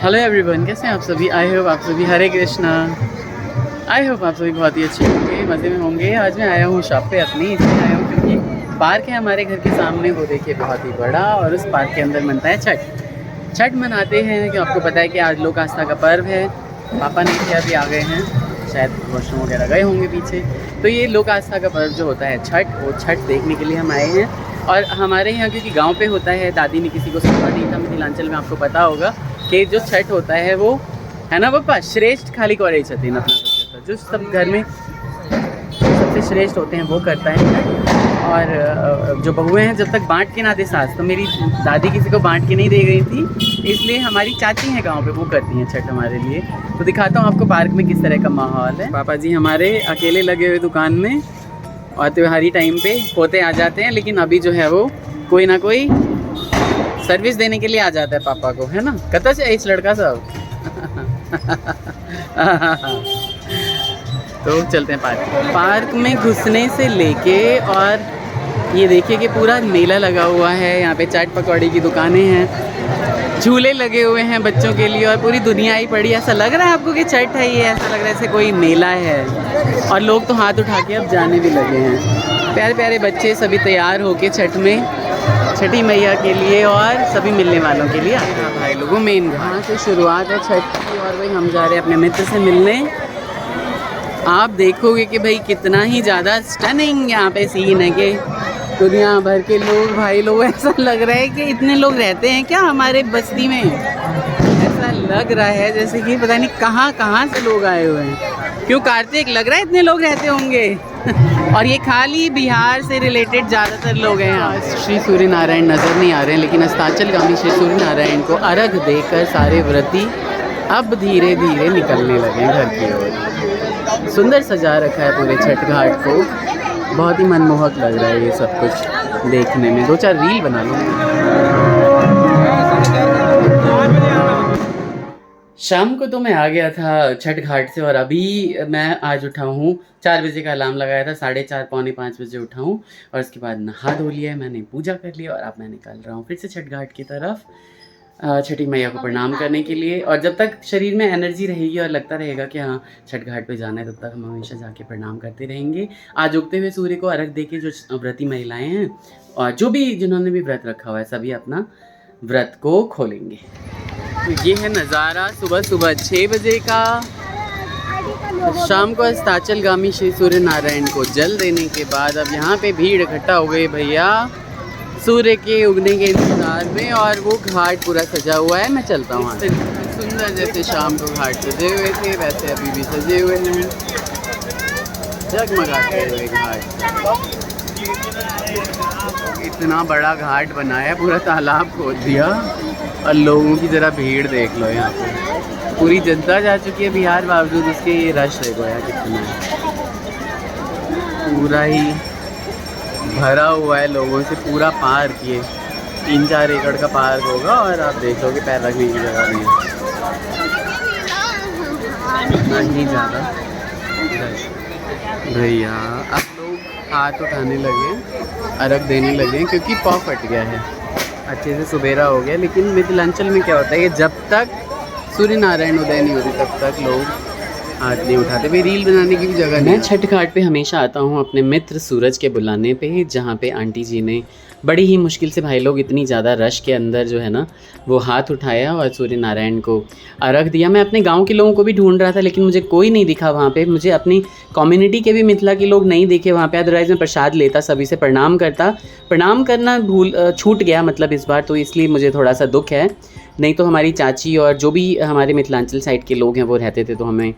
Hello everyone, कैसे हैं आप सभी। आई होप आप सभी हरे कृष्णा। आई होप आप सभी बहुत ही अच्छे होंगे, मज़े में होंगे। आज मैं आया हूँ शॉप पे अपनी, इसलिए आया हूँ क्योंकि पार्क है हमारे घर के सामने, वो देखिए बहुत ही बड़ा, और उस पार्क के अंदर मनता है छठ। छठ मनाते हैं कि आपको पता है कि आज लोक आस्था का पर्व है। पापा नहीं थे, अभी आ गए हैं, शायद वॉशरूम वगैरह गए होंगे पीछे। तो ये लोक आस्था का पर्व जो होता है छठ, वो छठ देखने के लिए हम आए हैं। और हमारे यहाँ क्योंकि गाँव पे होता है, दादी ने किसी को सिखा नहीं था, मिथिलांचल में आपको पता होगा कि जो छठ होता है वो है ना पप्पा, श्रेष्ठ खाली करे छठिन अपना जो सब घर में सबसे श्रेष्ठ होते हैं वो करता है। और जो बहुएं हैं जब तक बांट के ना दे सास, तो मेरी दादी किसी को बांट के नहीं दे गई थी, इसलिए हमारी चाची हैं गांव पे, वो करती हैं छठ हमारे लिए। तो दिखाता हूँ आपको पार्क में किस तरह का माहौल है। पापा जी हमारे अकेले लगे हुए दुकान में, और त्योहारी टाइम पे पोते आ जाते हैं, लेकिन अभी जो है वो कोई ना कोई सर्विस देने के लिए आ जाता है पापा को, है ना। कता से इस लड़का सब तो चलते हैं पार्क में घुसने से लेके, और ये देखिए कि पूरा मेला लगा हुआ है। यहाँ पे चाट पकौड़ी की दुकानें हैं, झूले लगे हुए हैं बच्चों के लिए, और पूरी दुनिया ही पड़ी। ऐसा लग रहा है आपको कि छठ है ये, ऐसा लग रहा है जैसे कोई मेला है। और लोग तो हाथ उठा के अब जाने भी लगे हैं। प्यारे प्यारे बच्चे सभी तैयार होके छठ में, छठी मैया के लिए और सभी मिलने वालों के लिए। हाँ भाई लोगों, मेन यहाँ से शुरुआत है छठ की, और भाई हम जा रहे हैं अपने मित्र से मिलने। आप देखोगे कि भाई कितना ही ज़्यादा स्टनिंग यहाँ पे सीन है कि दुनिया भर के लोग, भाई लोग, ऐसा लग रहा है कि इतने लोग रहते हैं क्या हमारे बस्ती में। ऐसा लग रहा है जैसे कि पता नहीं कहाँ कहाँ से लोग आए हुए हैं। क्यों कार्तिक, लग रहा है इतने लोग रहते होंगे और ये खाली बिहार से रिलेटेड ज़्यादातर लोग हैं यहाँ। श्री सूर्य नारायण नज़र नहीं आ रहे हैं, लेकिन अस्ताचलगामी श्री सूर्य नारायण को अर्घ देकर सारे व्रती अब धीरे धीरे निकलने लगे हैं घर की ओर। सुंदर सजा रखा है पूरे छठ घाट को, बहुत ही मनमोहक लग रहा है ये सब कुछ देखने में। 2-4 रील बना लूँगा। शाम को तो मैं आ गया था छठ घाट से, और अभी मैं आज उठा हूँ 4 बजे का अलार्म लगाया था, 4:30 पौने 5 बजे उठा हूँ, और उसके बाद नहा धो लिया है मैंने, पूजा कर लिया, और अब मैं निकल रहा हूँ फिर से छठ घाट की तरफ, छठी मैया को प्रणाम करने के लिए। और जब तक शरीर में एनर्जी रहेगी और लगता रहेगा कि हाँ छठ घाट पे जाना है, तब तक हम हमेशा जाके प्रणाम करते रहेंगे। आज उगते हुए सूर्य को अर्घ दे के जो व्रती महिलाएँ हैं, और जो भी जिन्होंने भी व्रत रखा हुआ है, सभी अपना व्रत को खोलेंगे। ये है नज़ारा सुबह सुबह 6 बजे का। शाम को अस्ताचलगामी श्री सूर्य नारायण को जल देने के बाद अब यहाँ पे भीड़ इकट्ठा हो गई भैया सूर्य के उगने के इंतजार में, और वो घाट पूरा सजा हुआ है। मैं चलता हूँ। सुंदर जैसे शाम को घाट सजे हुए थे, वैसे अभी भी सजे हुए हैं, जगमगाते हुए घाट। इतना बड़ा घाट बनाया, पूरा तालाब खोद दिया, और लोगों की ज़रा भीड़ देख लो। यहाँ पे पूरी जनता जा चुकी है बिहार, बावजूद उसके ये रश देखो यार कितना है। पूरा ही भरा हुआ है लोगों से, पूरा पार्क, ये 3-4 एकड़ का पार्क होगा, और आप देख लो कि पैर रखने की जगह नहीं है, इतना ही ज़्यादा रश। भैया अब लोग हाथ उठाने लगे, अर्घ देने लगे, क्योंकि पाँव फट गया है, अच्छे से सुबेरा हो गया। लेकिन मिथिलांचल में क्या होता है कि जब तक सूर्य नारायण उदय नहीं होते तब तक लोग हाथ नहीं उठाते। भाई रील बनाने की भी जगह नहीं। मैं छठ घाट पे हमेशा आता हूँ अपने मित्र सूरज के बुलाने पे, जहाँ पे आंटी जी ने बड़ी ही मुश्किल से, भाई लोग इतनी ज़्यादा रश के अंदर जो है ना, वो हाथ उठाया और सूर्य नारायण को अर्घ दिया। मैं अपने गांव के लोगों को भी ढूंढ रहा था, लेकिन मुझे कोई नहीं दिखा वहाँ पे। मुझे अपनी कम्युनिटी के भी मिथिला के लोग नहीं दिखे वहाँ पे, अदरवाइज़ मैं प्रसाद लेता, सभी से प्रणाम करता। प्रणाम करना छूट गया मतलब इस बार, तो इसलिए मुझे थोड़ा सा दुख है। नहीं तो हमारी चाची और जो भी हमारे मिथिलांचल साइड के लोग हैं वो रहते थे, तो हमें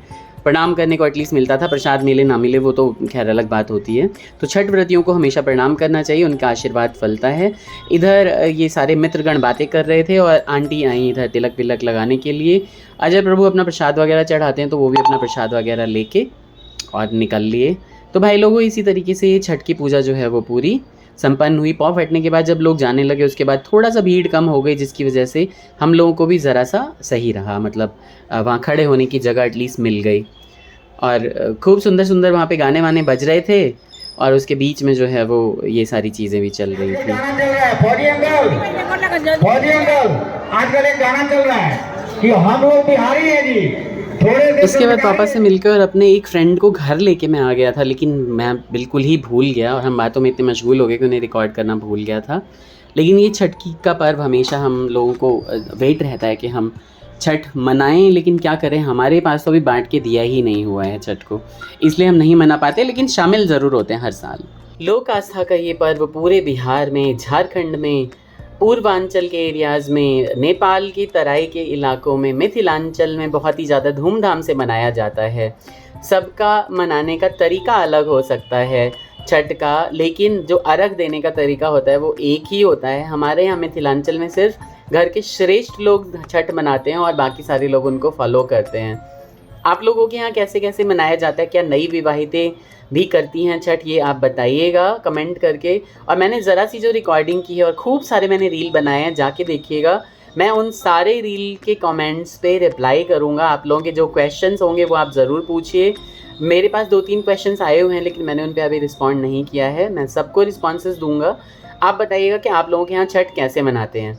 प्रणाम करने को एटलीस्ट मिलता था। प्रसाद मिले ना मिले वो तो खैर अलग बात होती है। तो छठ व्रतियों को हमेशा प्रणाम करना चाहिए, उनका आशीर्वाद फलता है। इधर ये सारे मित्रगण बातें कर रहे थे, और आंटी आई इधर तिलक विलक लगाने के लिए। अजय प्रभु अपना प्रसाद वगैरह चढ़ाते हैं, तो वो भी अपना प्रसाद वगैरह लेके और निकल लिए। तो भाई लोगों, इसी तरीके से छठ की पूजा जो है वो पूरी संपन्न हुई। पाँव फटने के बाद जब लोग जाने लगे, उसके बाद थोड़ा सा भीड़ कम हो गई, जिसकी वजह से हम लोगों को भी ज़रा सा सही रहा, मतलब वहाँ खड़े होने की जगह एटलीस्ट मिल गई। और खूब सुंदर सुंदर वहाँ पे गाने वाने बज रहे थे, और उसके बीच में जो है वो ये सारी चीज़ें भी चल रही थी। आजकल एक गाना चल रहा है, कि हम लोग बिहारी हैं जी। इसके बाद पापा से मिलकर और अपने एक फ्रेंड को घर लेके मैं आ गया था, लेकिन मैं बिल्कुल ही भूल गया और हम बातों में इतने मशगूल हो गए कि उन्हें रिकॉर्ड करना भूल गया था। लेकिन ये छठ की का पर्व हमेशा हम लोगों को वेट रहता है कि हम छठ मनाएं, लेकिन क्या करें, हमारे पास तो अभी बांट के दिया ही नहीं हुआ है छठ को, इसलिए हम नहीं मना पाते, लेकिन शामिल ज़रूर होते हैं हर साल। लोक आस्था का ये पर्व पूरे बिहार में, झारखंड में, पूर्वांचल के एरियाज़ में, नेपाल की तराई के इलाकों में, मिथिलांचल में बहुत ही ज़्यादा धूमधाम से मनाया जाता है। सबका मनाने का तरीका अलग हो सकता है छठ का, लेकिन जो अर्घ देने का तरीका होता है वो एक ही होता है। हमारे यहाँ मिथिलांचल में सिर्फ घर के श्रेष्ठ लोग छठ मनाते हैं और बाकी सारे लोग उनको फॉलो करते हैं। आप लोगों के यहाँ कैसे कैसे मनाया जाता है, क्या नई विवाहितें भी करती हैं छठ, ये आप बताइएगा कमेंट करके। और मैंने ज़रा सी जो रिकॉर्डिंग की है और खूब सारे मैंने रील बनाए हैं, जाके देखिएगा। मैं उन सारे रील के कमेंट्स पे रिप्लाई करूँगा। आप लोगों के जो क्वेश्चंस होंगे वो आप ज़रूर पूछिए। मेरे पास 2-3 क्वेश्चंस आए हुए हैं, लेकिन मैंने उन पर अभी रिस्पॉन्ड नहीं किया है। मैं सबको रिस्पॉन्सेस दूँगा। आप बताइएगा कि आप लोगों के यहाँ छठ कैसे मनाते हैं।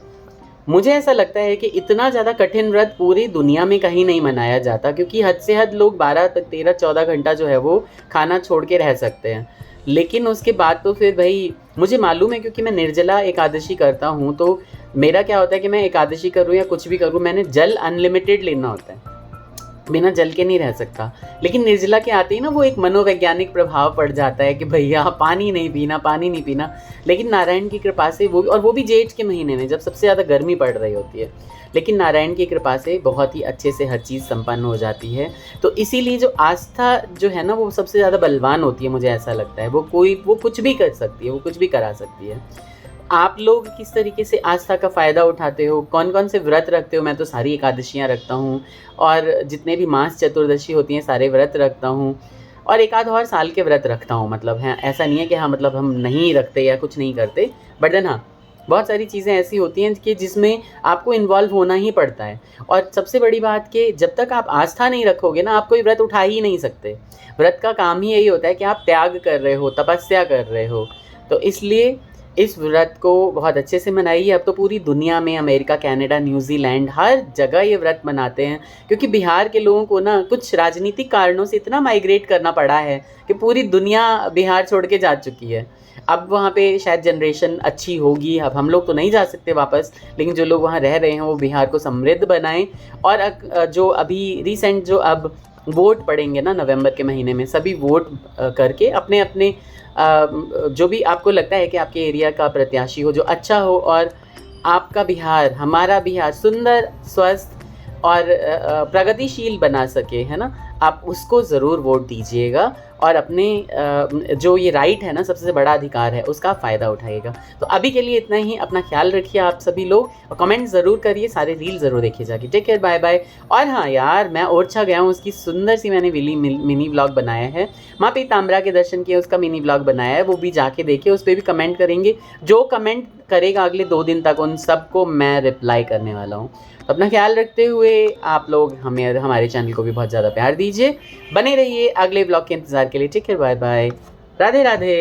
मुझे ऐसा लगता है कि इतना ज़्यादा कठिन व्रत पूरी दुनिया में कहीं नहीं मनाया जाता, क्योंकि हद से हद लोग 12-13-14 घंटा जो है वो खाना छोड़ के रह सकते हैं। लेकिन उसके बाद तो फिर भाई मुझे मालूम है, क्योंकि मैं निर्जला एकादशी करता हूँ, तो मेरा क्या होता है कि मैं एकादशी करूँ या कुछ भी करूँ, मैंने जल अनलिमिटेड लेना होता है, बिना जल के नहीं रह सकता। लेकिन निर्जला के आते ही ना वो एक मनोवैज्ञानिक प्रभाव पड़ जाता है कि भैया पानी नहीं पीना, पानी नहीं पीना। लेकिन नारायण की कृपा से वो भी जेठ के महीने में, जब सबसे ज़्यादा गर्मी पड़ रही होती है, लेकिन नारायण की कृपा से बहुत ही अच्छे से हर चीज़ संपन्न हो जाती है। तो इसीलिए जो आस्था जो है ना वो सबसे ज़्यादा बलवान होती है, मुझे ऐसा लगता है। वो कुछ भी कर सकती है, वो कुछ भी करा सकती है। आप लोग किस तरीके से आस्था का फ़ायदा उठाते हो, कौन कौन से व्रत रखते हो? मैं तो सारी एकादशियाँ रखता हूँ और जितने भी मास चतुर्दशी होती हैं सारे व्रत रखता हूँ, और एक आध और साल के व्रत रखता हूँ। मतलब है ऐसा नहीं है कि हाँ मतलब हम नहीं रखते या कुछ नहीं करते, बट देन हाँ बहुत सारी चीज़ें ऐसी होती हैं कि जिसमें आपको इन्वॉल्व होना ही पड़ता है। और सबसे बड़ी बात कि जब तक आप आस्था नहीं रखोगे ना, आप कोई व्रत उठा ही नहीं सकते। व्रत का काम ही यही होता है कि आप त्याग कर रहे हो, तपस्या कर रहे हो। तो इसलिए इस व्रत को बहुत अच्छे से मनाइए। अब तो पूरी दुनिया में अमेरिका, कनाडा, न्यूजीलैंड हर जगह ये व्रत मनाते हैं, क्योंकि बिहार के लोगों को ना कुछ राजनीतिक कारणों से इतना माइग्रेट करना पड़ा है कि पूरी दुनिया बिहार छोड़ के जा चुकी है। अब वहाँ पे शायद जनरेशन अच्छी होगी। अब हम लोग तो नहीं जा सकते वापस, लेकिन जो लोग वहाँ रह रहे हैं वो बिहार को समृद्ध बनाएं। और जो अभी रिसेंट जो अब वोट पड़ेंगे ना नवंबर के महीने में, सभी वोट करके अपने अपने जो भी आपको लगता है कि आपके एरिया का प्रत्याशी हो, जो अच्छा हो और आपका बिहार, हमारा बिहार सुंदर, स्वस्थ और प्रगतिशील बना सके, है ना, आप उसको ज़रूर वोट दीजिएगा और अपने जो ये राइट है ना, सबसे बड़ा अधिकार है, उसका फ़ायदा उठाइएगा। तो अभी के लिए इतना ही। अपना ख्याल रखिए आप सभी लोग, और कमेंट ज़रूर करिए, सारे रील ज़रूर देखिए जाके। Take care, bye bye. और हाँ यार, मैं ओरछा गया हूँ, उसकी सुंदर सी मैंने मिनी व्लॉग बनाया है। माँ पीताम्बरा के दर्शन किए, उसका मिनी व्लॉग बनाया है, वो भी जाके देखिए। उस पर भी कमेंट करेंगे, जो कमेंट करेगा अगले 2 दिन तक उन सबको मैं रिप्लाई करने वाला हूँ। तो अपना ख्याल रखते हुए आप लोग हमारे चैनल को भी बहुत ज़्यादा प्यार दीजिए। बने रहिए अगले ब्लॉग के इंतज़ार के लिए। Take care, bye bye, Radhe Radhe.